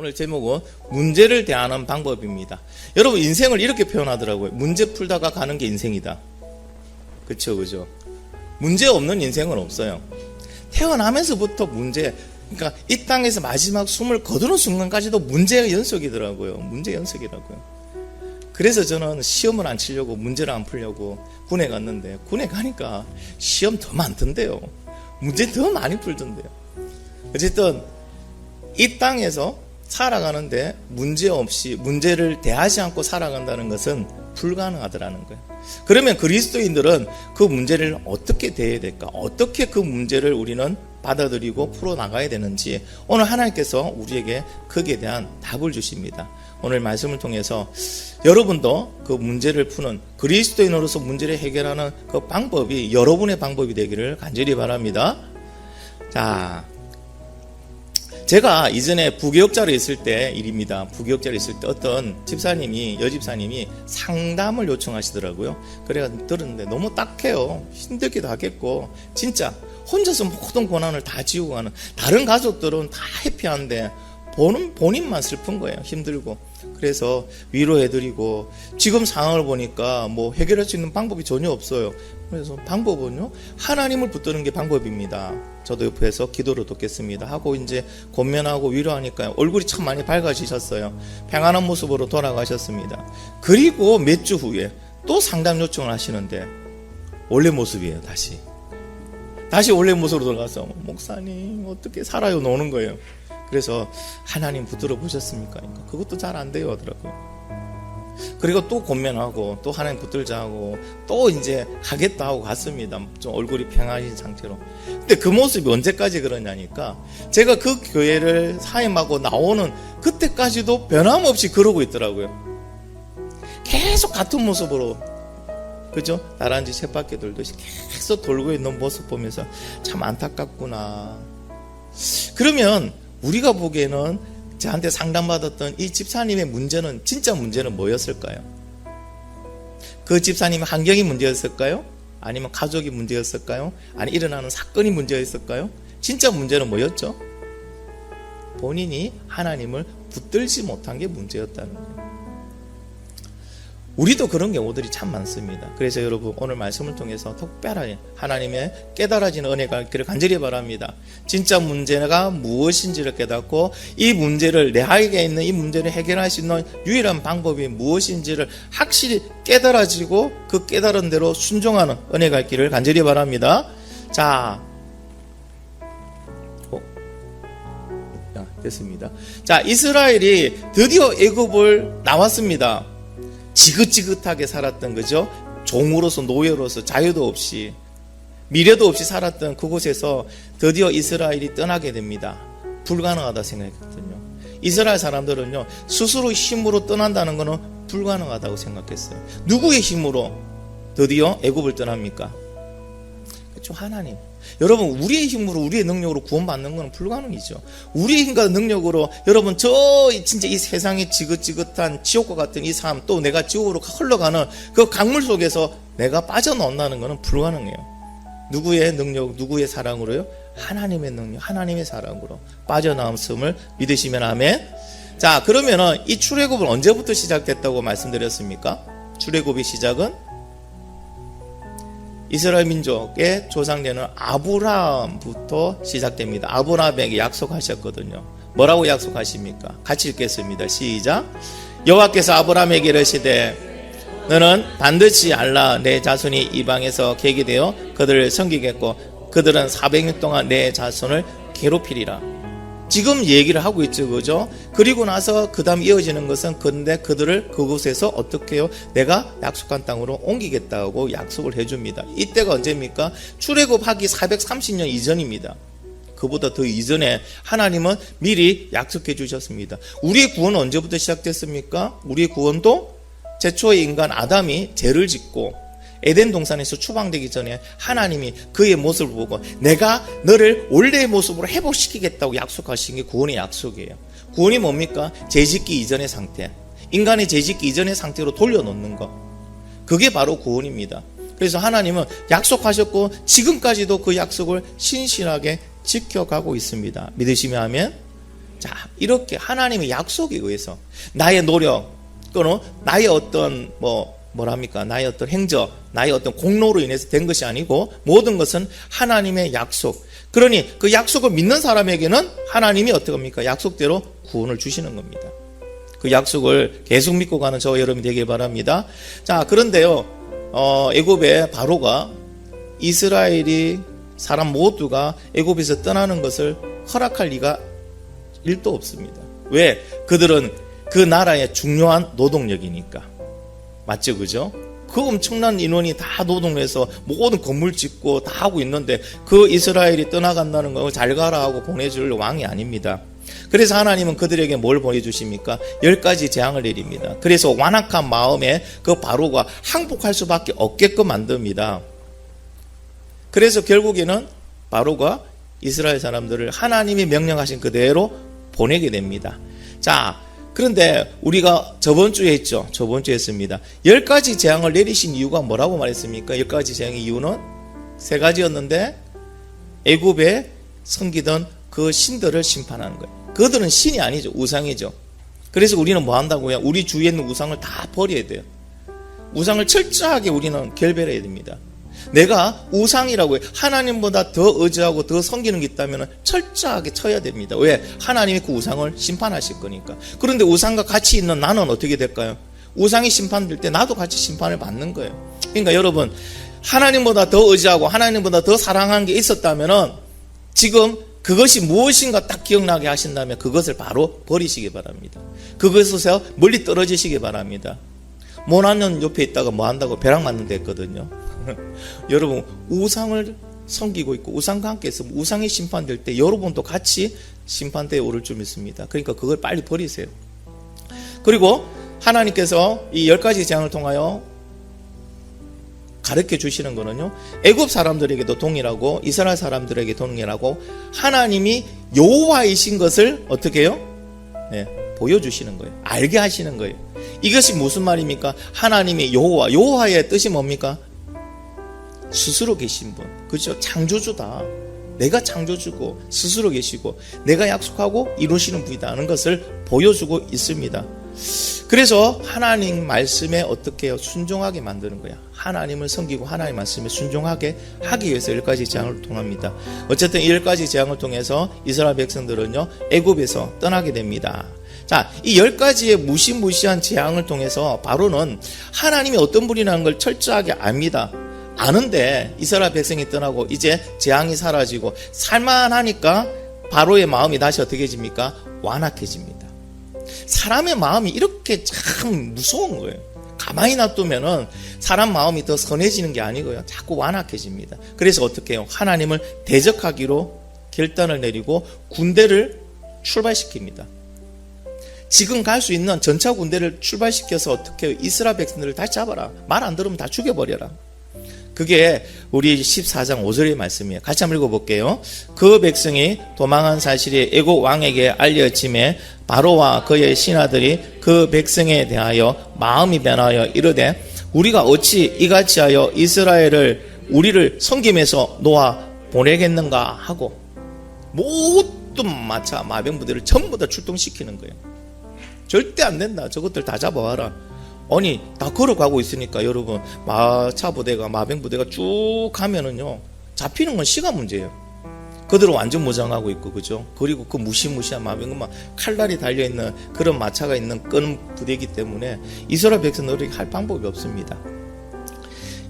오늘 제목은 문제를 대하는 방법입니다. 여러분 인생을 이렇게 표현하더라고요. 문제 풀다가 가는 게 인생이다. 그쵸. 문제 없는 인생은 없어요. 태어나면서부터 문제, 그러니까 이 땅에서 마지막 숨을 거두는 순간까지도 문제의 연속이더라고요. 문제 연속이라고요. 그래서 저는 시험을 안 치려고, 문제를 안 풀려고 군에 갔는데, 군에 가니까 시험 더 많던데요. 문제 더 많이 풀던데요. 어쨌든 이 땅에서 살아가는데 문제 없이, 문제를 대하지 않고 살아간다는 것은 불가능하더라는 거예요. 그러면 그리스도인들은 그 문제를 어떻게 대해야 될까? 어떻게 그 문제를 우리는 받아들이고 풀어나가야 되는지 오늘 하나님께서 우리에게 거기에 대한 답을 주십니다. 오늘 말씀을 통해서 여러분도 그 문제를 푸는, 그리스도인으로서 문제를 해결하는 그 방법이 여러분의 방법이 되기를 간절히 바랍니다. 자, 제가 이전에 부교육자로 있을 때 일입니다. 부교육자로 있을 때 어떤 집사님이, 여집사님이 상담을 요청하시더라고요. 그래가 들었는데 너무 딱해요. 힘들기도 하겠고, 진짜 혼자서 모든 고난을 다 지우고 가는, 다른 가족들은 다 해피한데 본인만 슬픈 거예요. 힘들고. 그래서 위로해드리고, 지금 상황을 보니까 뭐 해결할 수 있는 방법이 전혀 없어요. 그래서 방법은요, 하나님을 붙드는 게 방법입니다. 저도 옆에서 기도로 돕겠습니다 하고 이제 권면하고 위로하니까 얼굴이 참 많이 밝아지셨어요. 평안한 모습으로 돌아가셨습니다. 그리고 몇 주 후에 또 상담 요청을 하시는데 원래 모습이에요. 다시 원래 모습으로 돌아가서 목사님 어떻게 살아요? 노는 거예요. 그래서 하나님 붙들어 보셨습니까? 그것도 잘 안 돼요 하더라고요. 그리고 또 권면하고 또 하나님 붙들자 하고 또 이제 가겠다 하고 갔습니다. 좀 얼굴이 평안해진 상태로. 근데 그 모습이 언제까지 그러냐니까, 제가 그 교회를 사임하고 나오는 그때까지도 변함없이 그러고 있더라고요. 계속 같은 모습으로, 그죠? 나란지 쳇바퀴 돌듯이 계속 돌고 있는 모습 보면서 참 안타깝구나. 그러면 우리가 보기에는 저한테 상담받았던 이 집사님의 문제는, 진짜 문제는 뭐였을까요? 그 집사님의 환경이 문제였을까요? 아니면 가족이 문제였을까요? 아니 일어나는 사건이 문제였을까요? 진짜 문제는 뭐였죠? 본인이 하나님을 붙들지 못한 게 문제였다는 거예요. 우리도 그런 경우들이 참 많습니다. 그래서 여러분 오늘 말씀을 통해서 특별하게 하나님의 깨달아지는 은혜가 있기를 간절히 바랍니다. 진짜 문제가 무엇인지를 깨닫고, 이 문제를, 내에게 있는 이 문제를 해결할 수 있는 유일한 방법이 무엇인지를 확실히 깨달아지고 그 깨달은 대로 순종하는 은혜가 있기를 간절히 바랍니다. 자, 됐습니다. 자, 이스라엘이 드디어 애굽을 나왔습니다. 지긋지긋하게 살았던, 그죠? 종으로서, 노예로서 자유도 없이, 미래도 없이 살았던 그곳에서 드디어 이스라엘이 떠나게 됩니다. 불가능하다 생각했거든요. 이스라엘 사람들은요, 스스로 힘으로 떠난다는 것은 불가능하다고 생각했어요. 누구의 힘으로 드디어 애굽을 떠납니까? 그렇죠, 하나님. 여러분, 우리의 힘으로, 우리의 능력으로 구원받는 건 불가능이죠. 우리의 힘과 능력으로 여러분 진짜 이 세상의 지긋지긋한 지옥과 같은 이 삶, 또 내가 지옥으로 흘러가는 그 강물 속에서 내가 빠져나온다는 것은 불가능해요. 누구의 능력, 누구의 사랑으로요? 하나님의 능력, 하나님의 사랑으로 빠져나옴을 믿으시면 아멘. 자, 그러면은 이 출애굽은 언제부터 시작됐다고 말씀드렸습니까? 출애굽의 시작은 이스라엘 민족의 조상되는 아브라함부터 시작됩니다. 아브라함에게 약속하셨거든요. 뭐라고 약속하십니까? 같이 읽겠습니다. 시작. 여호와께서 아브라함에게 이르시되 너는 반드시 알라 내 자손이 이방에서 계게 되어 그들을 섬기겠고 그들은 400년 동안 내 자손을 괴롭히리라. 지금 얘기를 하고 있죠, 그죠? 그리고 나서 그 다음 이어지는 것은, 근데 그들을 그곳에서 어떻게 해요? 내가 약속한 땅으로 옮기겠다고 약속을 해줍니다. 이때가 언제입니까? 출애굽하기 430년 이전입니다. 그보다 더 이전에 하나님은 미리 약속해 주셨습니다. 우리의 구원은 언제부터 시작됐습니까? 우리의 구원도 최초의 인간 아담이 죄를 짓고 에덴 동산에서 추방되기 전에 하나님이 그의 모습을 보고 내가 너를 원래의 모습으로 회복시키겠다고 약속하신 게 구원의 약속이에요. 구원이 뭡니까? 죄짓기 이전의 상태, 인간의 죄짓기 이전의 상태로 돌려놓는 것, 그게 바로 구원입니다. 그래서 하나님은 약속하셨고 지금까지도 그 약속을 신실하게 지켜가고 있습니다. 믿으시면 아멘. 자, 이렇게 하나님의 약속에 의해서 나의 노력 또는 나의 어떤 뭐랍니까? 나의 어떤 행적, 나의 어떤 공로로 인해서 된 것이 아니고 모든 것은 하나님의 약속. 그러니 그 약속을 믿는 사람에게는 하나님이 어떻게 합니까? 약속대로 구원을 주시는 겁니다. 그 약속을 계속 믿고 가는 저와 여러분이 되길 바랍니다. 자, 그런데요, 애굽의 바로가 이스라엘이 사람 모두가 애굽에서 떠나는 것을 허락할 리가 1도 없습니다. 왜? 그들은 그 나라의 중요한 노동력이니까. 맞죠? 그죠? 그 엄청난 인원이 다 노동을 해서 모든 건물 짓고 다 하고 있는데 그 이스라엘이 떠나간다는 거 잘 가라 하고 보내줄 왕이 아닙니다. 그래서 하나님은 그들에게 뭘 보내주십니까? 10가지 재앙을 내립니다. 그래서 완악한 마음에 그 바로가 항복할 수밖에 없게끔 만듭니다. 그래서 결국에는 바로가 이스라엘 사람들을 하나님이 명령하신 그대로 보내게 됩니다. 자, 그런데 우리가 저번 주에 했죠. 저번 주에 했습니다. 10가지 재앙을 내리신 이유가 뭐라고 말했습니까? 10가지 재앙의 이유는 3가지였는데 애굽에 섬기던 그 신들을 심판하는 거예요. 그들은 신이 아니죠. 우상이죠. 그래서 우리는 뭐 한다고요? 우리 주위에 있는 우상을 다 버려야 돼요. 우상을 철저하게 우리는 결별해야 됩니다. 내가 우상이라고 해요. 하나님보다 더 의지하고 더 섬기는 게 있다면 철저하게 쳐야 됩니다. 왜? 하나님이 그 우상을 심판하실 거니까. 그런데 우상과 같이 있는 나는 어떻게 될까요? 우상이 심판될 때 나도 같이 심판을 받는 거예요. 그러니까 여러분, 하나님보다 더 의지하고 하나님보다 더 사랑하는 게 있었다면 지금 그것이 무엇인가 딱 기억나게 하신다면 그것을 바로 버리시기 바랍니다. 그것에서 멀리 떨어지시기 바랍니다. 모나는 옆에 있다가 뭐 한다고 벼락 맞는 데 했거든요. 여러분, 우상을 섬기고 있고 우상과 함께 있으면 우상이 심판될 때 여러분도 같이 심판대에 오를 줄 믿습니다. 그러니까 그걸 빨리 버리세요. 그리고 하나님께서 이 10가지 재앙을 통하여 가르쳐 주시는 거는요, 애굽 사람들에게도 동일하고 이스라엘 사람들에게 동일하고 하나님이 여호와이신 것을 어떻게 해요? 네, 보여주시는 거예요. 알게 하시는 거예요. 이것이 무슨 말입니까? 하나님이 여호와, 여호와의 뜻이 뭡니까? 스스로 계신 분, 그렇죠? 창조주다. 내가 창조주고 스스로 계시고 내가 약속하고 이루시는 분이다 하는 것을 보여주고 있습니다. 그래서 하나님 말씀에 어떻게 해요? 순종하게 만드는 거야. 하나님을 섬기고 하나님 말씀에 순종하게 하기 위해서 10가지 재앙을 통합니다. 어쨌든 이 10가지 재앙을 통해서 이스라엘 백성들은요, 애굽에서 떠나게 됩니다. 자, 이 10가지의 무시무시한 재앙을 통해서 바로는 하나님이 어떤 분이라는 걸 철저하게 압니다. 아는데 이스라엘 백성이 떠나고 이제 재앙이 사라지고 살만하니까 바로의 마음이 다시 어떻게 해집니까? 완악해집니다. 사람의 마음이 이렇게 참 무서운 거예요. 가만히 놔두면은 사람 마음이 더 선해지는 게 아니고요, 자꾸 완악해집니다. 그래서 어떻게 해요? 하나님을 대적하기로 결단을 내리고 군대를 출발시킵니다. 지금 갈 수 있는 전차 군대를 출발시켜서 어떻게 해요? 이스라엘 백성들을 다 잡아라. 말 안 들으면 다 죽여버려라. 그게 우리 14장 5절의 말씀이에요. 같이 한번 읽어볼게요. 그 백성이 도망한 사실이 애국 왕에게 알려짐에 바로와 그의 신하들이 그 백성에 대하여 마음이 변하여 이르되 우리가 어찌 이같이 하여 이스라엘을 우리를 섬김에서 놓아 보내겠는가 하고 모든 마차 마병부대를 전부 다 출동시키는 거예요. 절대 안 된다. 저것들 다 잡아와라. 아니, 다 걸어가고 있으니까 여러분, 마차 부대가, 마병 부대가 쭉 가면은요, 잡히는 건 시간 문제예요. 그들은 완전 무장하고 있고, 그죠? 그리고 그 무시무시한 마병은 막 칼날이 달려있는 그런 마차가 있는 끈 부대이기 때문에 이스라엘 백성들이 할 방법이 없습니다.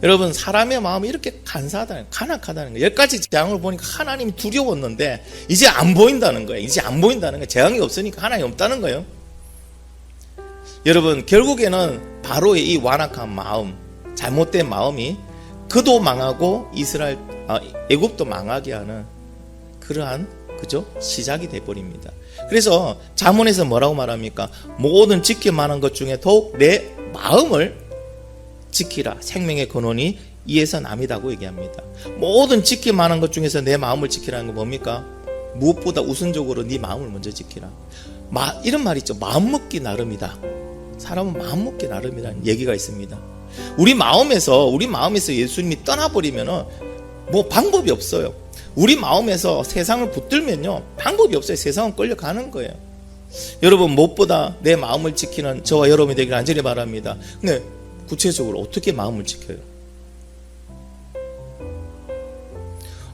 여러분, 사람의 마음이 이렇게 간사하다는, 간악하다는 거예요. 10가지 재앙을 보니까 하나님이 두려웠는데, 이제 안 보인다는 거예요. 이제 안 보인다는 거예요. 재앙이 없으니까 하나님이 없다는 거예요. 여러분, 결국에는 바로의 이 완악한 마음, 잘못된 마음이 그도 망하고 애굽도 망하게 하는 그러한, 그죠? 시작이 돼버립니다. 그래서 잠언에서 뭐라고 말합니까? 모든 지킬 만한 것 중에 더욱 내 마음을 지키라. 생명의 근원이 이에서 남이다고 얘기합니다. 모든 지킬 만한 것 중에서 내 마음을 지키라는 건 뭡니까? 무엇보다 우선적으로 네 마음을 먼저 지키라. 이런 말 있죠. 마음 먹기 나름이다. 사람은 마음 먹기 나름이라는 얘기가 있습니다. 우리 마음에서 예수님이 떠나버리면은 뭐 방법이 없어요. 우리 마음에서 세상을 붙들면요, 방법이 없어요. 세상은 끌려가는 거예요. 여러분, 무엇보다 내 마음을 지키는 저와 여러분이 되기를 간절히 바랍니다. 근데 구체적으로 어떻게 마음을 지켜요?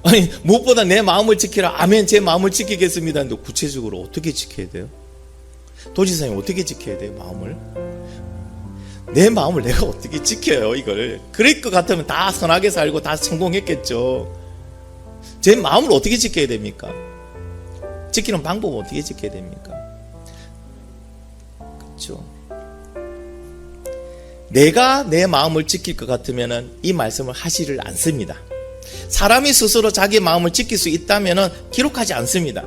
아니, 무엇보다 내 마음을 지키라. 아멘, 제 마음을 지키겠습니다. 근데 구체적으로 어떻게 지켜야 돼요? 도지사님, 어떻게 지켜야 돼요, 마음을? 내 마음을 내가 어떻게 지켜요, 이걸? 그럴 것 같으면 다 선하게 살고 다 성공했겠죠. 제 마음을 어떻게 지켜야 됩니까? 지키는 방법은 어떻게 지켜야 됩니까? 그렇죠. 내가 내 마음을 지킬 것 같으면 이 말씀을 하지를 않습니다. 사람이 스스로 자기 마음을 지킬 수 있다면 기록하지 않습니다.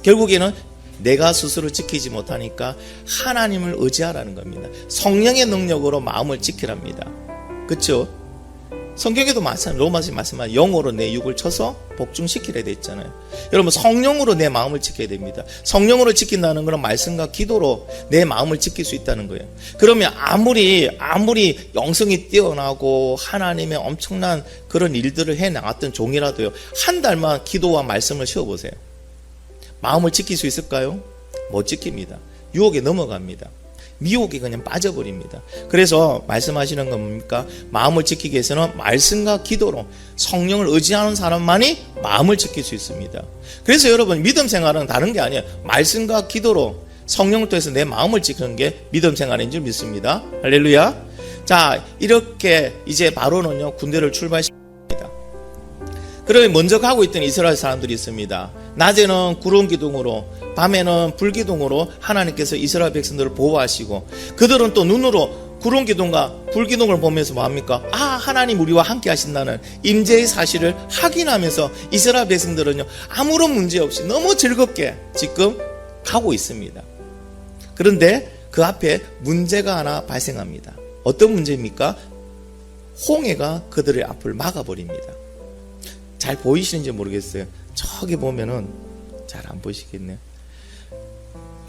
결국에는 내가 스스로 지키지 못하니까 하나님을 의지하라는 겁니다. 성령의 능력으로 마음을 지키랍니다. 그렇죠? 성경에도 마찬가지, 로마서 말씀하신 영으로 내 육을 쳐서 복종시키려 돼 있잖아요. 여러분, 성령으로 내 마음을 지켜야 됩니다. 성령으로 지킨다는 것은 말씀과 기도로 내 마음을 지킬 수 있다는 거예요. 그러면 아무리 영성이 뛰어나고 하나님의 엄청난 그런 일들을 해나갔던 종이라도요, 한 달만 기도와 말씀을 쉬어보세요. 마음을 지킬 수 있을까요? 못 지킵니다. 유혹에 넘어갑니다. 미혹에 그냥 빠져버립니다. 그래서 말씀하시는 건 뭡니까? 마음을 지키기 위해서는 말씀과 기도로 성령을 의지하는 사람만이 마음을 지킬 수 있습니다. 그래서 여러분, 믿음 생활은 다른 게 아니에요. 말씀과 기도로 성령을 통해서 내 마음을 지키는 게 믿음 생활인 줄 믿습니다. 할렐루야. 자, 이렇게 이제 바로는요, 군대를 출발시킵니다. 그러면 먼저 가고 있던 이스라엘 사람들이 있습니다. 낮에는 구름 기둥으로, 밤에는 불 기둥으로 하나님께서 이스라엘 백성들을 보호하시고, 그들은 또 눈으로 구름 기둥과 불 기둥을 보면서 뭐합니까? 아, 하나님 우리와 함께 하신다는 임재의 사실을 확인하면서 이스라엘 백성들은요, 아무런 문제 없이 너무 즐겁게 지금 가고 있습니다. 그런데 그 앞에 문제가 하나 발생합니다. 어떤 문제입니까? 홍해가 그들의 앞을 막아버립니다. 잘 보이시는지 모르겠어요. 저기 보면은 잘 안 보이시겠네요.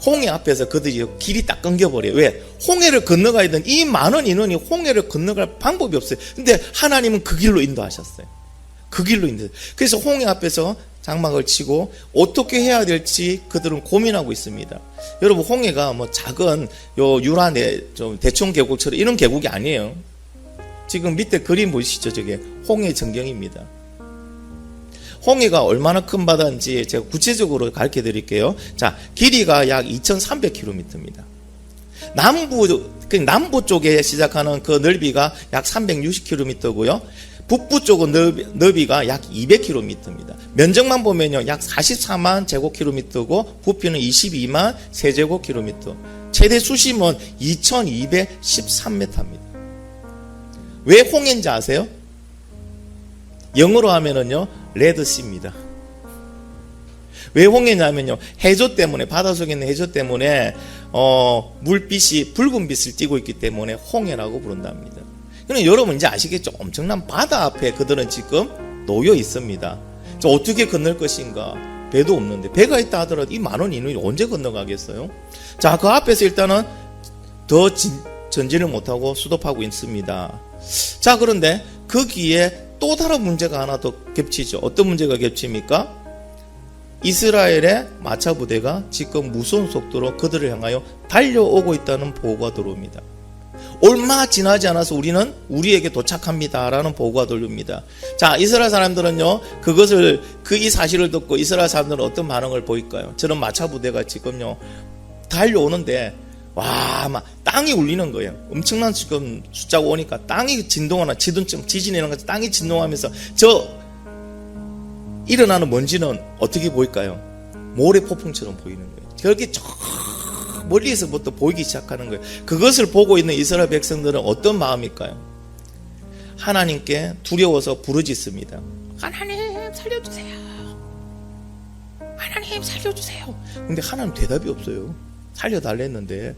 홍해 앞에서 그들이 길이 딱 끊겨버려요. 왜? 홍해를 건너가야 되는 이 많은 인원이 홍해를 건너갈 방법이 없어요. 근데 하나님은 그 길로 인도하셨어요. 그 길로 인도하셨어요. 그래서 홍해 앞에서 장막을 치고 어떻게 해야 될지 그들은 고민하고 있습니다. 여러분, 홍해가 뭐 작은 요 유라네 좀 대천 계곡처럼 이런 계곡이 아니에요. 지금 밑에 그림 보시죠. 저게 홍해 전경입니다. 홍해가 얼마나 큰 바다인지 제가 구체적으로 가르쳐 드릴게요. 자, 길이가 약 2300km입니다. 남부 쪽에 시작하는 그 넓이가 약 360km고요. 북부 쪽은 넓이가 약 200km입니다. 면적만 보면요, 약 44만 제곱킬로미터고 부피는 22만 세제곱킬로미터. 최대 수심은 2213m입니다. 왜 홍해인지 아세요? 영어로 하면은요, 레드씨입니다. 왜 홍해냐면요, 해저 때문에, 바닷속에 있는 해저 때문에 물빛이 붉은 빛을 띠고 있기 때문에 홍해라고 부른답니다. 그럼 여러분 이제 아시겠죠? 엄청난 바다 앞에 그들은 지금 놓여 있습니다. 어떻게 건널 것인가? 배도 없는데, 배가 있다 하더라도 이 많은 인원이 언제 건너가겠어요? 자, 그 앞에서 일단은 더 전진을 못하고 수도하고 있습니다. 자, 그런데 거기에 또 다른 문제가 하나 더 겹치죠. 어떤 문제가 겹칩니까? 이스라엘의 마차 부대가 지금 무서운 속도로 그들을 향하여 달려오고 있다는 보고가 들어옵니다. 얼마 지나지 않아서 우리는 우리에게 도착합니다 라는 보고가 들립니다. 자, 이스라엘 사람들은요, 이 사실을 듣고 이스라엘 사람들은 어떤 반응을 보일까요? 저런 마차 부대가 지금요 달려오는데, 와, 막 땅이 울리는 거예요. 엄청난 지금 숫자가 오니까 땅이 진동하나, 지진이 일어나서 땅이 진동하면서 일어나는 먼지는 어떻게 보일까요? 모래 폭풍처럼 보이는 거예요. 그렇게 저 멀리에서부터 보이기 시작하는 거예요. 그것을 보고 있는 이스라엘 백성들은 어떤 마음일까요? 하나님께 두려워서 부르짖습니다. 하나님 살려주세요. 하나님 살려주세요. 근데 하나님 대답이 없어요. 살려달랬는데.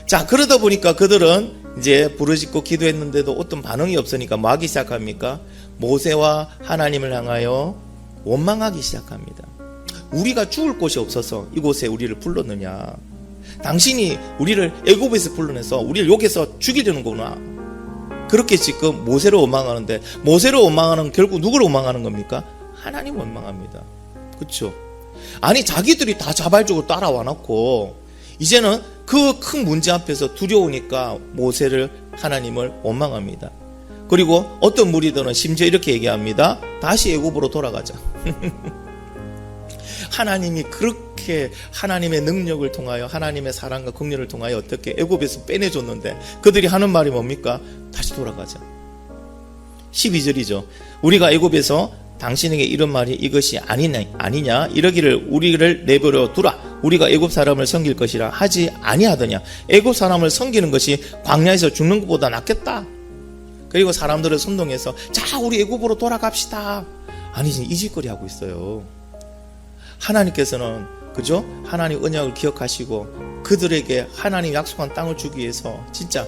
자, 그러다 보니까 그들은 이제 부르짖고 기도했는데도 어떤 반응이 없으니까 뭐 하기 시작합니까? 모세와 하나님을 향하여 원망하기 시작합니다. 우리가 죽을 곳이 없어서 이곳에 우리를 불렀느냐? 당신이 우리를 애굽에서 불러내서 우리를 여기서 죽이려는 거구나. 그렇게 지금 모세를 원망하는데, 모세를 원망하는 결국 누구를 원망하는 겁니까? 하나님 원망합니다. 그렇죠? 아니 자기들이 다 자발적으로 따라와 놓고 이제는 그 큰 문제 앞에서 두려우니까 모세를 하나님을 원망합니다. 그리고 어떤 무리들은 심지어 이렇게 얘기합니다. 다시 애굽으로 돌아가자. 하나님이 그렇게 하나님의 능력을 통하여 하나님의 사랑과 긍휼을 통하여 어떻게 애굽에서 빼내줬는데 그들이 하는 말이 뭡니까? 다시 돌아가자. 12절이죠. 우리가 애굽에서 당신에게 이런 말이 이것이 아니냐 이러기를 우리를 내버려 두라. 우리가 애굽 사람을 섬길 것이라 하지 아니하더냐. 애굽 사람을 섬기는 것이 광야에서 죽는 것보다 낫겠다. 그리고 사람들을 선동해서 자 우리 애굽으로 돌아갑시다. 아니 지금 이 짓거리 하고 있어요. 하나님께서는 그죠? 하나님 언약을 기억하시고 그들에게 하나님 약속한 땅을 주기 위해서 진짜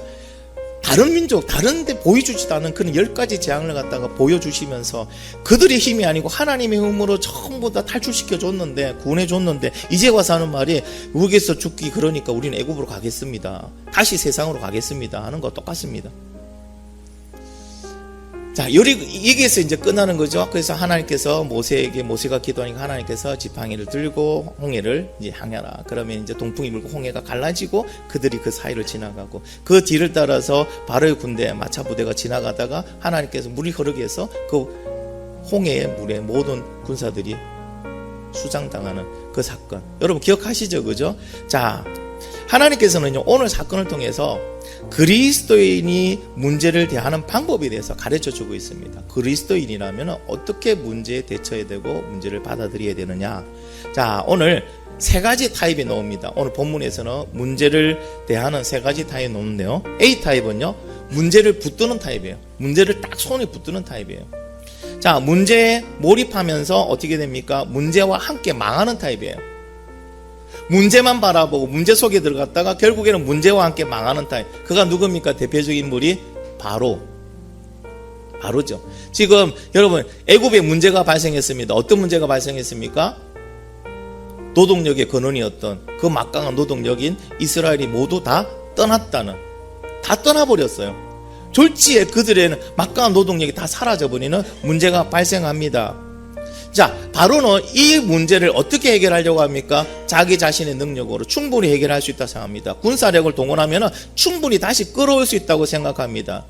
다른 민족, 다른 데 보여주지도 않은 그런 10가지 재앙을 갖다가 보여주시면서 그들의 힘이 아니고 하나님의 힘으로 전부 다 탈출시켜줬는데, 구원해줬는데, 이제 와서 하는 말이 우리에게서 죽기 그러니까 우리는 애굽으로 가겠습니다. 다시 세상으로 가겠습니다. 하는 거 똑같습니다. 자, 여기에서 이제 끝나는 거죠. 그래서 하나님께서 모세가 기도하니까 하나님께서 지팡이를 들고 홍해를 이제 항해하라. 그러면 이제 동풍이 불고 홍해가 갈라지고 그들이 그 사이를 지나가고 그 뒤를 따라서 바로의 군대, 마차 부대가 지나가다가 하나님께서 물이 흐르게 해서 그 홍해의 물에 모든 군사들이 수장당하는 그 사건. 여러분 기억하시죠? 그죠? 자, 하나님께서는요, 오늘 사건을 통해서 그리스도인이 문제를 대하는 방법에 대해서 가르쳐 주고 있습니다. 그리스도인이라면 어떻게 문제에 대처해야 되고 문제를 받아들여야 되느냐. 자, 오늘 세 가지 타입이 나옵니다. 오늘 본문에서는 문제를 대하는 세 가지 타입이 나오는데요. A 타입은요, 문제를 붙드는 타입이에요. 문제를 딱 손에 붙드는 타입이에요. 자, 문제에 몰입하면서 어떻게 됩니까? 문제와 함께 망하는 타입이에요. 문제만 바라보고 문제 속에 들어갔다가 결국에는 문제와 함께 망하는 타입. 그가 누굽니까? 대표적인 인물이 바로죠. 지금 여러분 애굽에 문제가 발생했습니다. 어떤 문제가 발생했습니까? 노동력의 근원이었던 그 막강한 노동력인 이스라엘이 모두 다 떠났다는, 다 떠나버렸어요. 졸지에 그들에는 막강한 노동력이 다 사라져버리는 문제가 발생합니다. 자, 바로는 이 문제를 어떻게 해결하려고 합니까? 자기 자신의 능력으로 충분히 해결할 수 있다고 생각합니다. 군사력을 동원하면 충분히 다시 끌어올 수 있다고 생각합니다.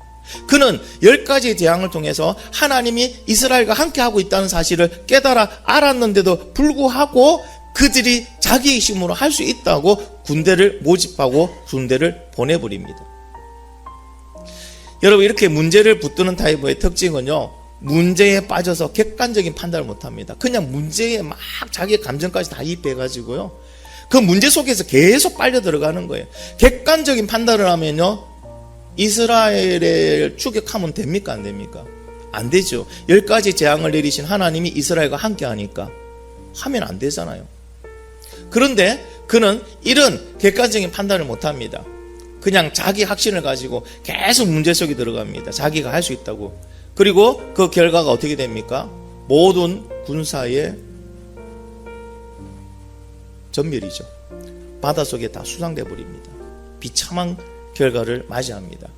그는 10가지 재앙을 통해서 하나님이 이스라엘과 함께하고 있다는 사실을 깨달아 알았는데도 불구하고 그들이 자기의 힘으로 할 수 있다고 군대를 모집하고 군대를 보내버립니다. 여러분, 이렇게 문제를 붙드는 타입의 특징은요, 문제에 빠져서 객관적인 판단을 못합니다. 그냥 문제에 막 자기의 감정까지 다 이입해가지고요, 그 문제 속에서 계속 빨려 들어가는 거예요. 객관적인 판단을 하면요, 이스라엘을 추격하면 됩니까? 안 됩니까? 안 되죠. 10가지 재앙을 내리신 하나님이 이스라엘과 함께 하니까 하면 안 되잖아요. 그런데 그는 이런 객관적인 판단을 못합니다. 그냥 자기 확신을 가지고 계속 문제 속에 들어갑니다. 자기가 할 수 있다고. 그리고 그 결과가 어떻게 됩니까? 모든 군사의 전멸이죠. 바닷속에 다 수상돼 버립니다. 비참한 결과를 맞이합니다.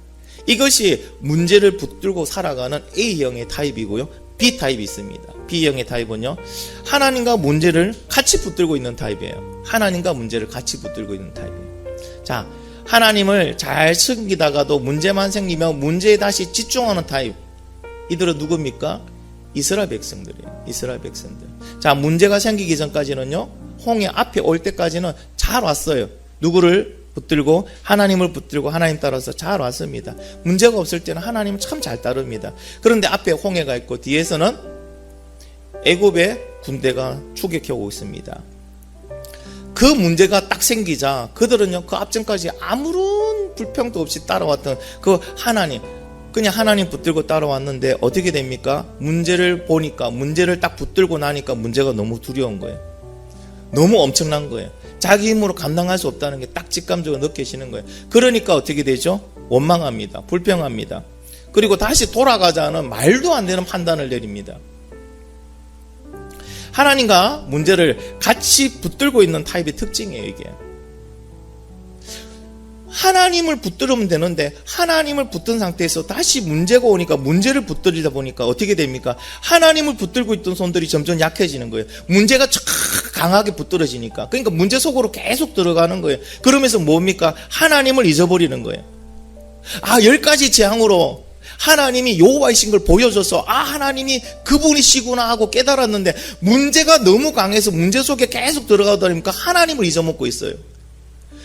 이것이 문제를 붙들고 살아가는 A형의 타입이고요, B타입이 있습니다. B형의 타입은요, 하나님과 문제를 같이 붙들고 있는 타입이에요. 하나님과 문제를 같이 붙들고 있는 타입이에요. 자, 하나님을 잘 섬기다가도 문제만 생기면 문제에 다시 집중하는 타입. 이들은 누굽니까? 이스라엘 백성들이에요. 이스라엘 백성들. 자, 문제가 생기기 전까지는요, 홍해 앞에 올 때까지는 잘 왔어요. 누구를 붙들고? 하나님을 붙들고 하나님 따라서 잘 왔습니다. 문제가 없을 때는 하나님은 참 잘 따릅니다. 그런데 앞에 홍해가 있고 뒤에서는 애굽의 군대가 추격해오고 있습니다. 그 문제가 딱 생기자 그들은요, 그 앞전까지 아무런 불평도 없이 따라왔던 그 하나님, 그냥 하나님 붙들고 따라왔는데 어떻게 됩니까? 문제를 보니까, 문제를 딱 붙들고 나니까 문제가 너무 두려운 거예요. 너무 엄청난 거예요. 자기 힘으로 감당할 수 없다는 게 딱 직감적으로 느껴지는 거예요. 그러니까 어떻게 되죠? 원망합니다. 불평합니다. 그리고 다시 돌아가자는 말도 안 되는 판단을 내립니다. 하나님과 문제를 같이 붙들고 있는 타입의 특징이에요, 이게. 하나님을 붙들으면 되는데 하나님을 붙든 상태에서 다시 문제가 오니까 문제를 붙들이다 보니까 어떻게 됩니까? 하나님을 붙들고 있던 손들이 점점 약해지는 거예요. 문제가 쫙 강하게 붙들어지니까. 그러니까 문제 속으로 계속 들어가는 거예요. 그러면서 뭡니까? 하나님을 잊어버리는 거예요. 10가지 재앙으로 하나님이 여호와이신 걸 보여줘서 하나님이 그분이시구나 하고 깨달았는데 문제가 너무 강해서 문제 속에 계속 들어가다 보니까 하나님을 잊어먹고 있어요.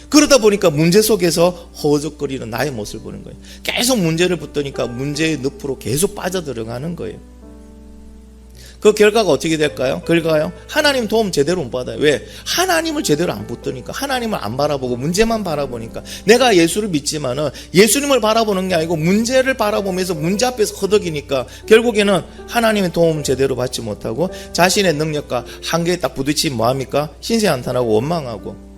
그러다 보니까 문제 속에서 허우적거리는 나의 모습을 보는 거예요. 계속 문제를 붙드니까 문제의 늪으로 계속 빠져들어가는 거예요. 그 결과가 어떻게 될까요? 결과요? 하나님 도움 제대로 못 받아요. 왜? 하나님을 제대로 안 붙드니까. 하나님을 안 바라보고 문제만 바라보니까. 내가 예수를 믿지만은 예수님을 바라보는 게 아니고 문제를 바라보면서 문제 앞에서 허덕이니까 결국에는 하나님의 도움 제대로 받지 못하고 자신의 능력과 한계에 딱 부딪히면 뭐합니까? 신세한탄하고 원망하고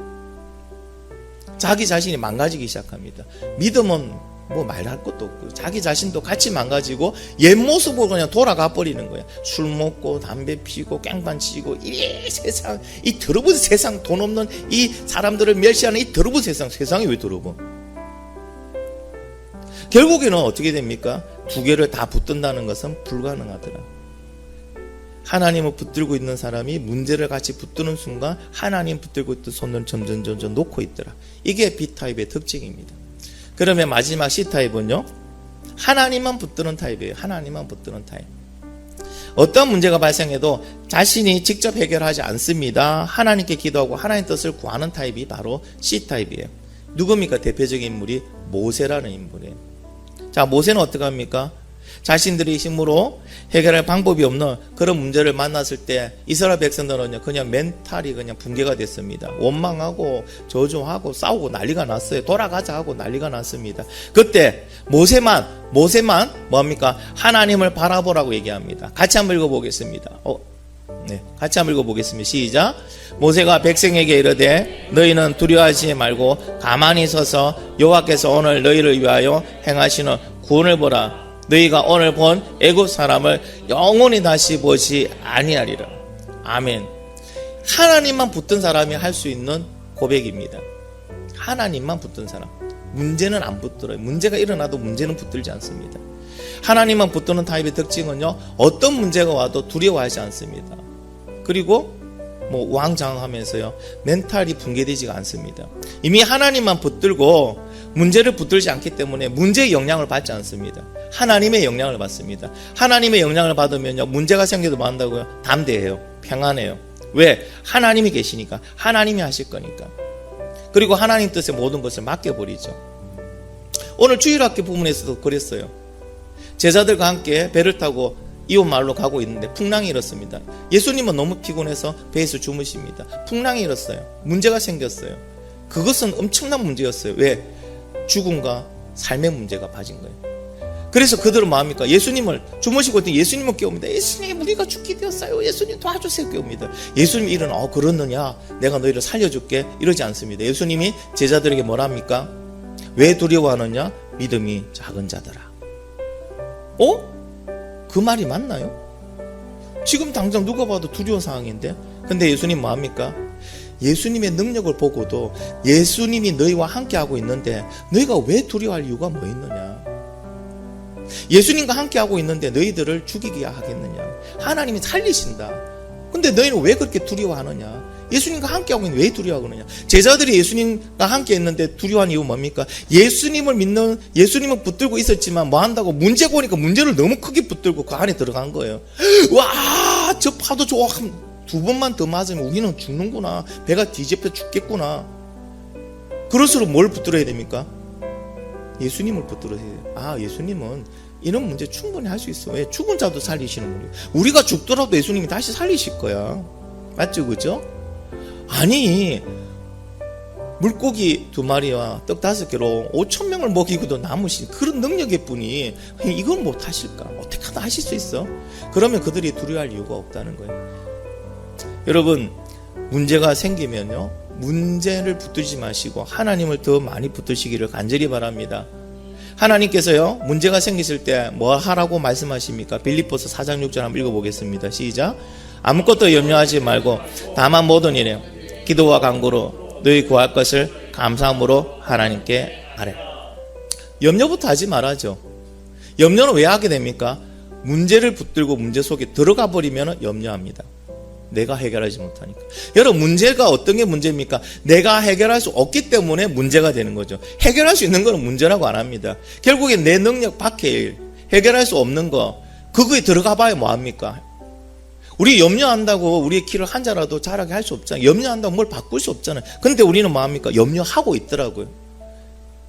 자기 자신이 망가지기 시작합니다. 믿음은 뭐 말할 것도 없고 자기 자신도 같이 망가지고 옛 모습으로 그냥 돌아가 버리는 거야. 술 먹고 담배 피고 깽판 치고 이 세상, 이 더러운 세상, 돈 없는 이 사람들을 멸시하는 이 더러운 세상이 왜 더러워? 결국에는 어떻게 됩니까? 두 개를 다 붙든다는 것은 불가능하더라. 하나님을 붙들고 있는 사람이 문제를 같이 붙드는 순간 하나님 붙들고 있던 손을 점점 놓고 있더라. 이게 B타입의 특징입니다. 그러면 마지막 C타입은요, 하나님만 붙드는 타입이에요. 하나님만 붙드는 타입. 어떤 문제가 발생해도 자신이 직접 해결하지 않습니다. 하나님께 기도하고 하나님 뜻을 구하는 타입이 바로 C타입이에요. 누굽니까? 대표적인 인물이 모세라는 인물이에요. 자, 모세는 어떻게 합니까? 자신들의 힘으로 해결할 방법이 없는 그런 문제를 만났을 때 이스라엘 백성들은요, 그냥 멘탈이 그냥 붕괴가 됐습니다. 원망하고 저주하고 싸우고 난리가 났어요. 돌아가자 하고 난리가 났습니다. 그때 모세만 뭐합니까? 하나님을 바라보라고 얘기합니다. 같이 한번 읽어보겠습니다. 같이 한번 읽어보겠습니다. 시작. 모세가 백성에게 이르되 너희는 두려워하지 말고 가만히 서서 여호와께서 오늘 너희를 위하여 행하시는 구원을 보라. 너희가 오늘 본 애굽 사람을 영원히 다시 보지 아니하리라. 아멘. 하나님만 붙든 사람이 할 수 있는 고백입니다. 하나님만 붙든 사람. 문제는 안 붙들어요. 문제가 일어나도 문제는 붙들지 않습니다. 하나님만 붙드는 타입의 특징은요, 어떤 문제가 와도 두려워하지 않습니다. 그리고 우왕좌왕하면서요, 멘탈이 붕괴되지가 않습니다. 이미 하나님만 붙들고 문제를 붙들지 않기 때문에 문제의 영향을 받지 않습니다. 하나님의 영향을 받습니다. 하나님의 영향을 받으면요, 문제가 생겨도 뭐 한다고요? 담대해요. 평안해요. 왜? 하나님이 계시니까. 하나님이 하실 거니까. 그리고 하나님 뜻에 모든 것을 맡겨버리죠. 오늘 주일학교 부분에서도 그랬어요. 제자들과 함께 배를 타고 이웃 마을로 가고 있는데 풍랑이 일었습니다. 예수님은 너무 피곤해서 배에서 주무십니다. 풍랑이 일었어요. 문제가 생겼어요. 그것은 엄청난 문제였어요. 왜? 죽음과 삶의 문제가 빠진 거예요. 그래서 그들은 뭐합니까? 예수님을 주무시고 있더니 예수님을 깨웁니다. 예수님, 우리가 죽게 되었어요. 예수님 도와주세요. 깨웁니다. 예수님이 일어나 그렇느냐? 내가 너희를 살려줄게. 이러지 않습니다. 예수님이 제자들에게 뭐라 합니까? 왜 두려워하느냐? 믿음이 작은 자들아. 그 말이 맞나요? 지금 당장 누가 봐도 두려운 상황인데, 근데 예수님 뭐합니까? 예수님의 능력을 보고도 예수님이 너희와 함께하고 있는데 너희가 왜 두려워할 이유가 뭐 있느냐? 예수님과 함께하고 있는데 너희들을 죽이게 하겠느냐? 하나님이 살리신다. 근데 너희는 왜 그렇게 두려워하느냐? 예수님과 함께하고 있는데 왜 두려워하느냐? 제자들이 예수님과 함께 있는데 두려워한 이유 뭡니까? 예수님을 믿는, 예수님을 붙들고 있었지만 뭐 한다고 문제가 오니까 문제를 너무 크게 붙들고 그 안에 들어간 거예요. 와, 저 파도 좋아. 두 번만 더 맞으면 우리는 죽는구나. 배가 뒤집혀 죽겠구나. 그럴수록 뭘 붙들어야 됩니까? 예수님을 붙들어야 돼요. 예수님은 이런 문제 충분히 할 수 있어. 왜? 죽은 자도 살리시는 분이에요. 우리가 죽더라도 예수님이 다시 살리실 거야. 맞죠? 그죠? 아니, 물고기 2마리와 떡 5개로 5,000명을 먹이고도 남으신 그런 능력의 분이 이걸 못 하실까? 어떻게 하다 하실 수 있어? 그러면 그들이 두려워할 이유가 없다는 거예요. 여러분, 문제가 생기면요, 문제를 붙들지 마시고 하나님을 더 많이 붙드시기를 간절히 바랍니다. 하나님께서요, 문제가 생기실 때 뭐 하라고 말씀하십니까? 빌립보서 4장 6절 한번 읽어보겠습니다. 시작. 아무것도 염려하지 말고 다만 모든 일에 기도와 간구로 너희 구할 것을 감사함으로 하나님께 아뢰. 염려부터 하지 말아죠. 염려는 왜 하게 됩니까? 문제를 붙들고 문제 속에 들어가 버리면 염려합니다. 내가 해결하지 못하니까. 여러분, 문제가 어떤 게 문제입니까? 내가 해결할 수 없기 때문에 문제가 되는 거죠. 해결할 수 있는 거는 문제라고 안 합니다. 결국엔 내 능력 밖의 일, 해결할 수 없는 거, 그거에 들어가 봐야 뭐합니까? 우리 염려한다고 우리의 키를 한 자라도 자라게 할 수 없잖아요. 염려한다고 뭘 바꿀 수 없잖아요. 근데 우리는 뭐합니까? 염려하고 있더라고요.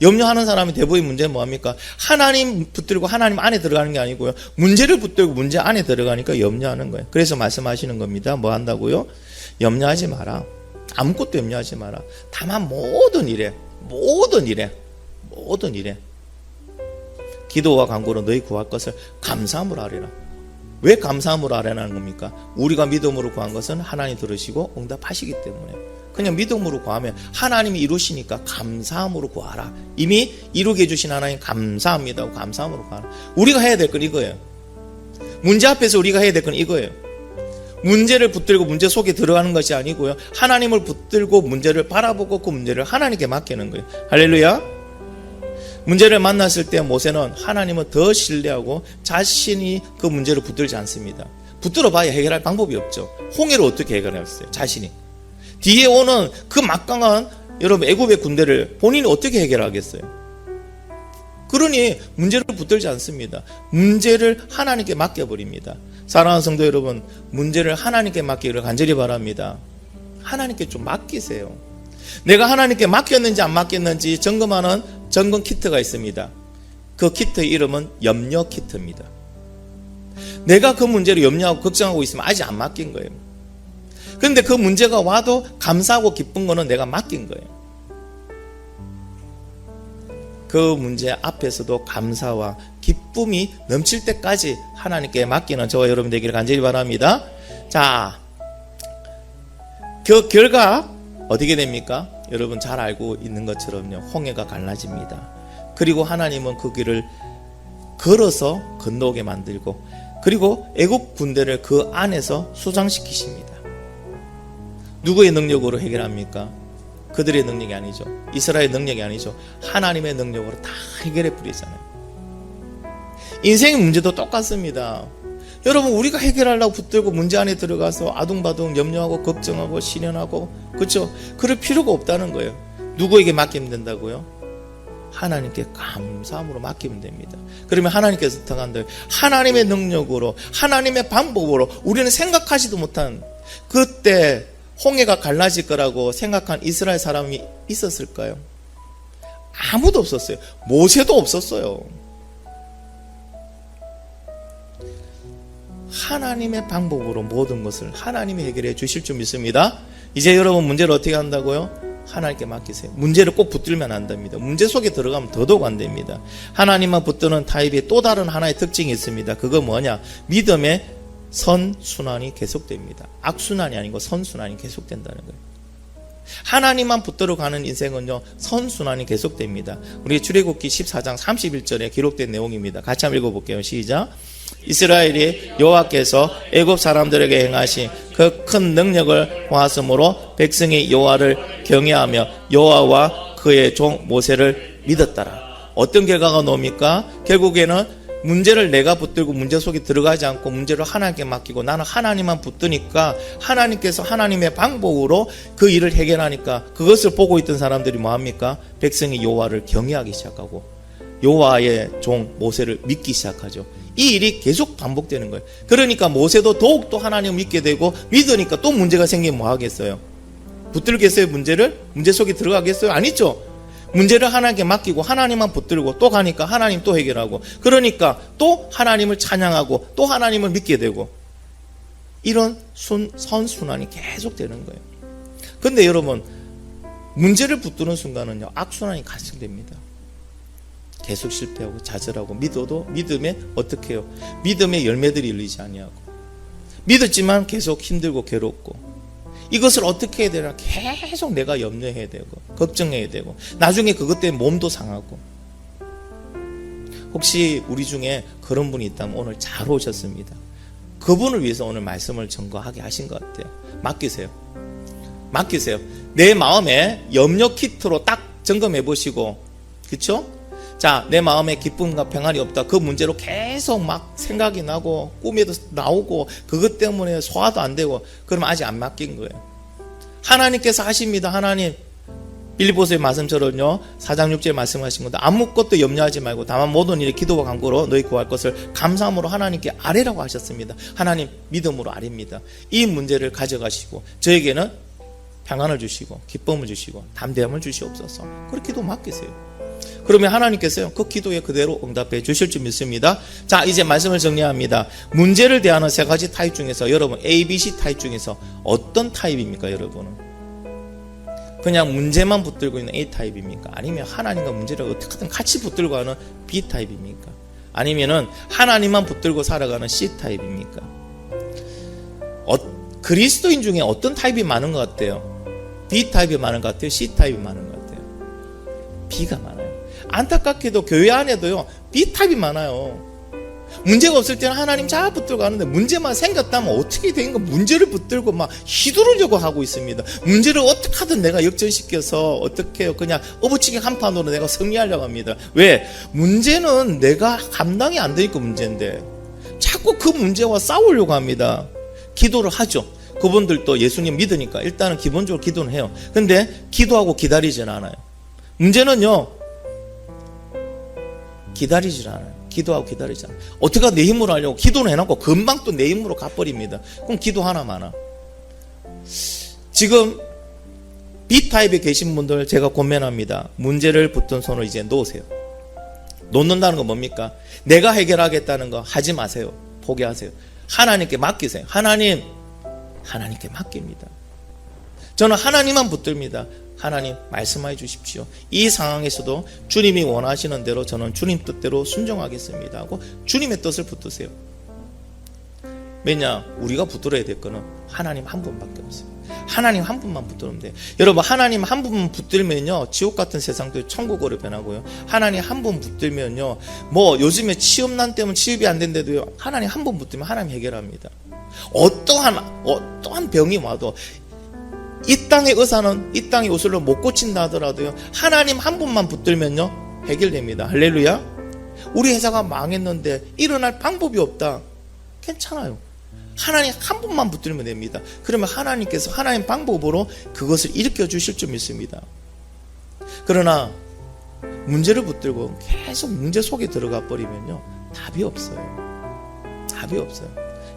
염려하는 사람이 대부분의 문제는 뭐합니까? 하나님 붙들고 하나님 안에 들어가는 게 아니고요. 문제를 붙들고 문제 안에 들어가니까 염려하는 거예요. 그래서 말씀하시는 겁니다. 뭐 한다고요? 염려하지 마라. 아무것도 염려하지 마라. 다만 모든 일에 기도와 간구로 너희 구할 것을 감사함으로 하리라. 왜 감사함으로 하라는 겁니까? 우리가 믿음으로 구한 것은 하나님 들으시고 응답하시기 때문에. 그냥 믿음으로 구하면 하나님이 이루시니까 감사함으로 구하라. 이미 이루게 해주신 하나님 감사합니다. 감사함으로 구하라. 우리가 해야 될 건 이거예요. 문제 앞에서 우리가 해야 될 건 이거예요. 문제를 붙들고 문제 속에 들어가는 것이 아니고요. 하나님을 붙들고 문제를 바라보고 그 문제를 하나님께 맡기는 거예요. 할렐루야. 문제를 만났을 때 모세는 하나님을 더 신뢰하고 자신이 그 문제를 붙들지 않습니다. 붙들어 봐야 해결할 방법이 없죠. 홍해를 어떻게 해결했어요? 자신이. 뒤에 오는 그 막강한 여러분 애굽의 군대를 본인이 어떻게 해결하겠어요? 그러니 문제를 붙들지 않습니다. 문제를 하나님께 맡겨버립니다. 사랑하는 성도 여러분, 문제를 하나님께 맡기기를 간절히 바랍니다. 하나님께 좀 맡기세요. 내가 하나님께 맡겼는지 안 맡겼는지 점검하는 점검 키트가 있습니다. 그 키트의 이름은 염려 키트입니다. 내가 그 문제를 염려하고 걱정하고 있으면 아직 안 맡긴 거예요. 그런데 그 문제가 와도 감사하고 기쁜 거는 내가 맡긴 거예요. 그 문제 앞에서도 감사와 기쁨이 넘칠 때까지 하나님께 맡기는 저와 여러분 되기를 간절히 바랍니다. 자, 그 결과 어떻게 됩니까? 여러분 잘 알고 있는 것처럼요, 홍해가 갈라집니다. 그리고 하나님은 그 길을 걸어서 건너오게 만들고, 그리고 애국 군대를 그 안에서 수장시키십니다. 누구의 능력으로 해결합니까? 그들의 능력이 아니죠. 이스라엘의 능력이 아니죠. 하나님의 능력으로 다 해결해 버리잖아요. 인생의 문제도 똑같습니다. 여러분, 우리가 해결하려고 붙들고 문제 안에 들어가서 아둥바둥 염려하고 걱정하고 신연하고, 그렇죠? 그럴 필요가 없다는 거예요. 누구에게 맡기면 된다고요? 하나님께 감사함으로 맡기면 됩니다. 그러면 하나님께서 통한다. 하나님의 능력으로, 하나님의 방법으로 우리는 생각하지도 못한, 그때 홍해가 갈라질 거라고 생각한 이스라엘 사람이 있었을까요? 아무도 없었어요. 모세도 없었어요. 하나님의 방법으로 모든 것을 하나님이 해결해 주실 줄 믿습니다. 이제 여러분 문제를 어떻게 한다고요? 하나님께 맡기세요. 문제를 꼭 붙들면 안 됩니다. 문제 속에 들어가면 더더욱 안 됩니다. 하나님만 붙드는 타입의 또 다른 하나의 특징이 있습니다. 그거 뭐냐? 믿음의 선순환이 계속됩니다. 악순환이 아니고 선순환이 계속된다는 거예요. 하나님만 붙들어 가는 인생은요, 선순환이 계속됩니다. 우리 출애굽기 14장 31절에 기록된 내용입니다. 같이 한번 읽어볼게요. 시작. 이스라엘이 여호와께서 애굽 사람들에게 행하신 그 큰 능력을 보았으므로 백성이 여호와를 경외하며 여호와와 그의 종 모세를 믿었더라. 어떤 결과가 나옵니까? 결국에는 문제를 내가 붙들고 문제 속에 들어가지 않고 문제를 하나님께 맡기고 나는 하나님만 붙드니까 하나님께서 하나님의 방법으로 그 일을 해결하니까 그것을 보고 있던 사람들이 뭐합니까? 백성이 여호와를 경외하기 시작하고 여호와의 종 모세를 믿기 시작하죠. 이 일이 계속 반복되는 거예요. 그러니까 모세도 더욱더 하나님을 믿게 되고, 믿으니까 또 문제가 생기면 뭐 하겠어요? 붙들겠어요? 문제 속에 들어가겠어요? 아니죠. 문제를 하나님께 맡기고 하나님만 붙들고 또 가니까 하나님 또 해결하고, 그러니까 또 하나님을 찬양하고 또 하나님을 믿게 되고, 이런 선순환이 계속 되는 거예요. 근데 여러분, 문제를 붙드는 순간은요, 악순환이 발생됩니다. 계속 실패하고 좌절하고, 믿어도 믿음에 어떻게 해요? 믿음의 열매들이 열리지 아니하고, 믿었지만 계속 힘들고 괴롭고, 이것을 어떻게 해야 되나 계속 내가 염려해야 되고 걱정해야 되고, 나중에 그것 때문에 몸도 상하고. 혹시 우리 중에 그런 분이 있다면 오늘 잘 오셨습니다. 그분을 위해서 오늘 말씀을 전거하게 하신 것 같아요. 맡기세요. 맡기세요. 내 마음에 염려 키트로 딱 점검해 보시고, 그렇죠? 자, 내 마음에 기쁨과 평안이 없다. 그 문제로 계속 막 생각이 나고 꿈에도 나오고 그것 때문에 소화도 안 되고 그러면 아직 안 맡긴 거예요. 하나님께서 하십니다. 하나님 빌립보서의 말씀처럼요 4장 6절에 말씀하신 건데 아무것도 염려하지 말고 다만 모든 일에 기도와 간구로 너희 구할 것을 감사함으로 하나님께 아뢰라고 하셨습니다. 하나님 믿음으로 아뢰입니다. 이 문제를 가져가시고 저에게는 평안을 주시고 기쁨을 주시고 담대함을 주시옵소서. 그렇게 기도 맡기세요. 그러면 하나님께서요 그 기도에 그대로 응답해 주실 줄 믿습니다. 자, 이제 말씀을 정리합니다. 문제를 대하는 세 가지 타입 중에서 여러분 A, B, C 타입 중에서 어떤 타입입니까? 여러분은 그냥 문제만 붙들고 있는 A 타입입니까? 아니면 하나님과 문제를 어떻게든 같이 붙들고 하는 B 타입입니까? 아니면은 하나님만 붙들고 살아가는 C 타입입니까? 그리스도인 중에 어떤 타입이 많은 것 같아요? B 타입이 많은 것 같아요? C 타입이 많은 것 같아요? B가 많아요. 안타깝게도 교회 안에도요 B 타입이 많아요. 문제가 없을 때는 하나님 잘 붙들고 하는데 문제만 생겼다면 어떻게 된 거 문제를 붙들고 막 휘두르려고 하고 있습니다. 문제를 어떻게 하든 내가 역전시켜서 어떻게 해요 그냥 어부치기 한 판으로 내가 승리하려고 합니다. 왜? 문제는 내가 감당이 안 되니까 문제인데 자꾸 그 문제와 싸우려고 합니다. 기도를 하죠. 그분들도 예수님 믿으니까 일단은 기본적으로 기도는 해요. 근데 기도하고 기다리지는 않아요. 문제는요 기다리질 않아요. 기도하고 기다리지 않아요. 어떻게 내 힘으로 하려고 기도는 해놓고 금방 또 내 힘으로 가버립니다. 그럼 기도 하나마나. 지금 B타입에 계신 분들 제가 권면합니다. 문제를 붙든 손을 이제 놓으세요. 놓는다는 건 뭡니까? 내가 해결하겠다는 거 하지 마세요. 포기하세요. 하나님께 맡기세요. 하나님께 맡깁니다. 저는 하나님만 붙듭니다. 하나님 말씀해 주십시오. 이 상황에서도 주님이 원하시는 대로 저는 주님 뜻대로 순종하겠습니다 하고 주님의 뜻을 붙드세요. 왜냐? 우리가 붙들어야 될 거는 하나님 한 분밖에 없어요. 하나님 한 분만 붙들면 돼요. 여러분 하나님 한 분만 붙들면요 지옥 같은 세상도 천국으로 변하고요. 하나님 한 분 붙들면요 뭐 요즘에 취업난 때문에 취업이 안 된대도요 하나님 한 분 붙들면 하나님 해결합니다. 어떠한 병이 와도 이 땅의 의사는 이 땅의 옷을 못 고친다 하더라도요 하나님 한 분만 붙들면요 해결됩니다. 할렐루야. 우리 회사가 망했는데 일어날 방법이 없다. 괜찮아요. 하나님 한 분만 붙들면 됩니다. 그러면 하나님께서 하나님 방법으로 그것을 일으켜 주실 줄 믿습니다. 그러나 문제를 붙들고 계속 문제 속에 들어가 버리면요 답이 없어요. 답이 없어요.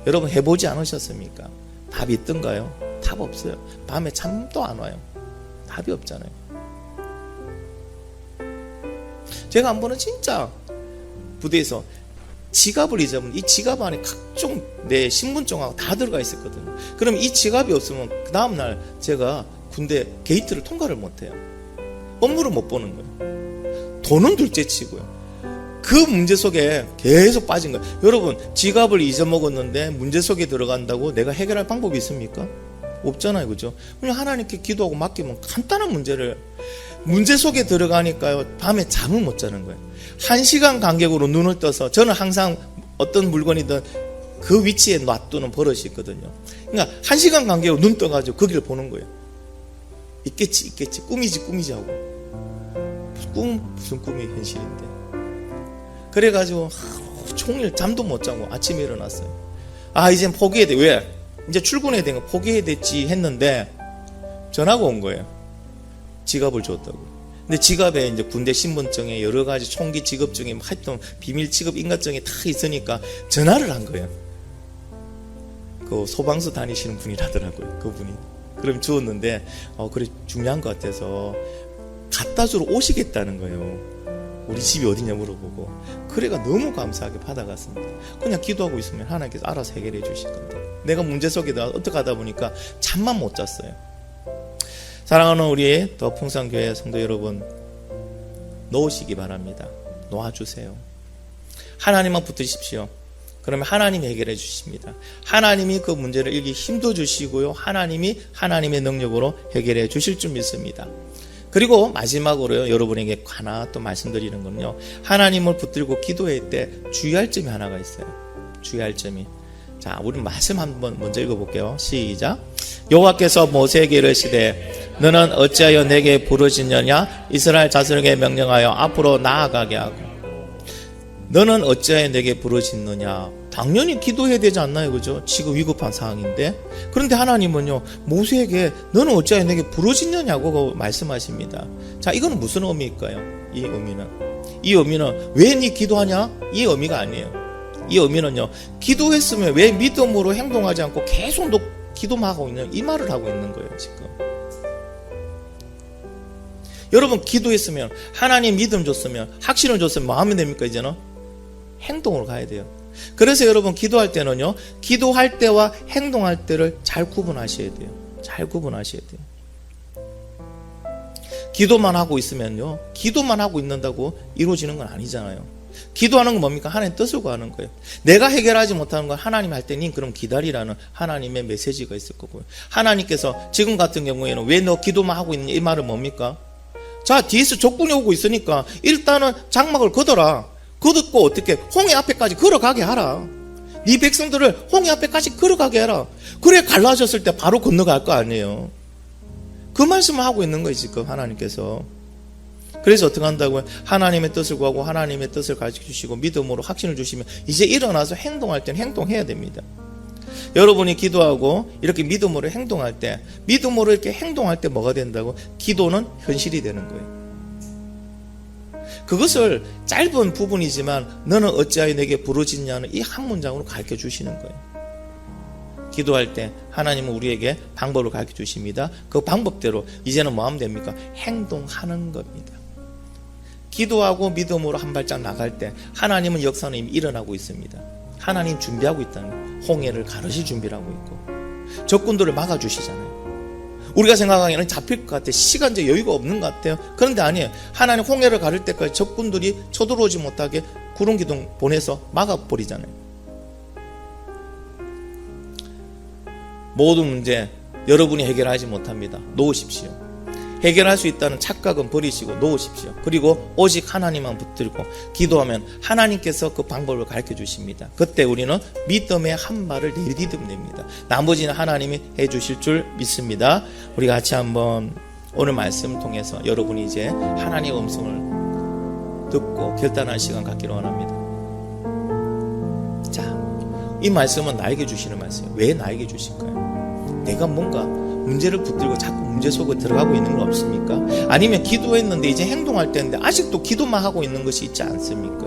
여러분 해보지 않으셨습니까? 답이 있던가요? 답 없어요. 밤에 잠도 안 와요. 답이 없잖아요. 제가 한 번은 진짜 부대에서 지갑을 잊어버린 이 지갑 안에 각종 내 신분증하고 다 들어가 있었거든요. 그럼 이 지갑이 없으면 그 다음날 제가 군대 게이트를 통과를 못해요. 업무를 못 보는 거예요. 돈은 둘째치고요. 그 문제 속에 계속 빠진 거예요. 여러분 지갑을 잊어먹었는데 문제 속에 들어간다고 내가 해결할 방법이 있습니까? 없잖아요. 그죠? 그냥 하나님께 기도하고 맡기면 간단한 문제를 문제 속에 들어가니까요 밤에 잠을 못 자는 거예요. 1시간 간격으로 눈을 떠서 저는 항상 어떤 물건이든 그 위치에 놔두는 버릇이 있거든요. 그러니까 1시간 간격으로 눈 떠가지고 거기를 보는 거예요. 있겠지 꿈이지 하고 무슨 꿈이 현실인데 그래가지고 하루 종일 잠도 못 자고 아침에 일어났어요. 아 이젠 포기해야 돼. 왜? 이제 출근해야 되는 거 포기해야 됐지 했는데 전화가 온 거예요. 지갑을 줬다고. 근데 지갑에 이제 군대 신분증에 여러 가지 총기 지급증에 하여튼 비밀 지급 인가증이 다 있으니까 전화를 한 거예요. 그 소방서 다니시는 분이라더라고요. 그분이. 그럼 주었는데 그래 중요한 것 같아서 갖다 주러 오시겠다는 거예요. 우리 집이 어디냐 물어보고. 그래가 너무 감사하게 받아갔습니다. 그냥 기도하고 있으면 하나님께서 알아서 해결해 주실 건데 내가 문제 속에 어떻게 하다 보니까 잠만 못 잤어요. 사랑하는 우리 더 풍성교회 성도 여러분, 놓으시기 바랍니다. 놓아주세요. 하나님만 붙드십시오. 그러면 하나님이 해결해 주십니다. 하나님이 그 문제를 일기 힘도 주시고요. 하나님이 하나님의 능력으로 해결해 주실 줄 믿습니다. 그리고 마지막으로요, 여러분에게 하나 또 말씀드리는 건요, 하나님을 붙들고 기도할 때 주의할 점이 하나가 있어요. 주의할 점이. 자, 우리 말씀 한번 먼저 읽어볼게요. 시작. 여호와께서 모세에게 이르시되 너는 어찌하여 내게 부르짖느냐? 이스라엘 자손에게 명령하여 앞으로 나아가게 하고. 너는 어찌하여 내게 부르짖느냐? 당연히 기도해야 되지 않나요? 그죠? 지금 위급한 상황인데. 그런데 하나님은요, 모세에게 너는 어찌하여 내게 부르짖느냐고 말씀하십니다. 자, 이거는 무슨 의미일까요? 이 의미는 왜 네 기도하냐? 이 의미가 아니에요. 이 의미는요, 기도했으면 왜 믿음으로 행동하지 않고 계속 기도만 하고 있는, 이 말을 하고 있는 거예요, 지금. 여러분, 기도했으면, 하나님 믿음 줬으면, 확신을 줬으면 뭐 하면 됩니까, 이제는? 행동으로 가야 돼요. 그래서 여러분, 기도할 때는요, 기도할 때와 행동할 때를 잘 구분하셔야 돼요. 잘 구분하셔야 돼요. 기도만 하고 있으면요, 기도만 하고 있는다고 이루어지는 건 아니잖아요. 기도하는 건 뭡니까? 하나님 뜻을 구하는 거예요. 내가 해결하지 못하는 건 하나님 할 때니 그럼 기다리라는 하나님의 메시지가 있을 거고요. 하나님께서 지금 같은 경우에는 왜 너 기도만 하고 있니? 이 말은 뭡니까? 자, 뒤에서 적군이 오고 있으니까 일단은 장막을 걷어라. 걷었고 어떻게? 홍해 앞에까지 걸어가게 하라. 네 백성들을 홍해 앞에까지 걸어가게 해라. 그래 갈라졌을 때 바로 건너갈 거 아니에요. 그 말씀을 하고 있는 거예요, 지금 하나님께서. 그래서 어떻게 한다고요? 하나님의 뜻을 구하고 하나님의 뜻을 가르쳐 주시고 믿음으로 확신을 주시면 이제 일어나서 행동할 때는 행동해야 됩니다. 여러분이 기도하고 이렇게 믿음으로 행동할 때, 믿음으로 이렇게 행동할 때 뭐가 된다고? 기도는 현실이 되는 거예요. 그것을 짧은 부분이지만 너는 어찌하여 내게 부르짖냐는 이 한 문장으로 가르쳐 주시는 거예요. 기도할 때 하나님은 우리에게 방법을 가르쳐 주십니다. 그 방법대로 이제는 뭐 하면 됩니까? 행동하는 겁니다. 기도하고 믿음으로 한 발짝 나갈 때 하나님은 역사는 이미 일어나고 있습니다. 하나님 준비하고 있다는 거예요. 홍해를 가르실 준비를 하고 있고 적군들을 막아주시잖아요. 우리가 생각하기에는 잡힐 것 같아요. 시간적 여유가 없는 것 같아요. 그런데 아니에요. 하나님 홍해를 가를 때까지 적군들이 쳐들어오지 못하게 구름 기둥 보내서 막아버리잖아요. 모든 문제 여러분이 해결하지 못합니다. 놓으십시오. 해결할 수 있다는 착각은 버리시고 놓으십시오. 그리고 오직 하나님만 붙들고 기도하면 하나님께서 그 방법을 가르쳐 주십니다. 그때 우리는 믿음의 한 발을 내디디면 됩니다. 나머지는 하나님이 해 주실 줄 믿습니다. 우리 같이 한번 오늘 말씀을 통해서 여러분이 이제 하나님의 음성을 듣고 결단할 시간 갖기를 원합니다. 자, 이 말씀은 나에게 주시는 말씀이에요. 왜 나에게 주실까요? 내가 뭔가 문제를 붙들고 자꾸 문제 속에 들어가고 있는 거 없습니까? 아니면 기도했는데 이제 행동할 때인데 아직도 기도만 하고 있는 것이 있지 않습니까?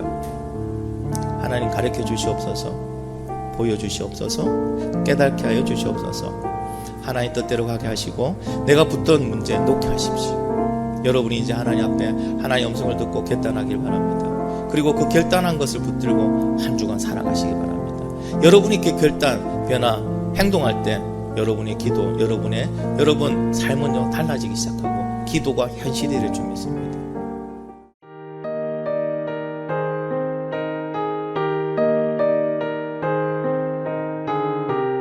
하나님 가르쳐 주시옵소서, 보여주시옵소서, 깨닫게 하여 주시옵소서. 하나님 뜻대로 가게 하시고 내가 붙던 문제 놓게 하십시오. 여러분이 이제 하나님 앞에 하나님의 음성을 듣고 결단하길 바랍니다. 그리고 그 결단한 것을 붙들고 한 주간 살아가시기 바랍니다. 여러분이 이렇게 결단, 변화, 행동할 때 여러분의 기도, 여러분 삶은요 달라지기 시작하고 기도가 현실이 될 줄 믿습니다.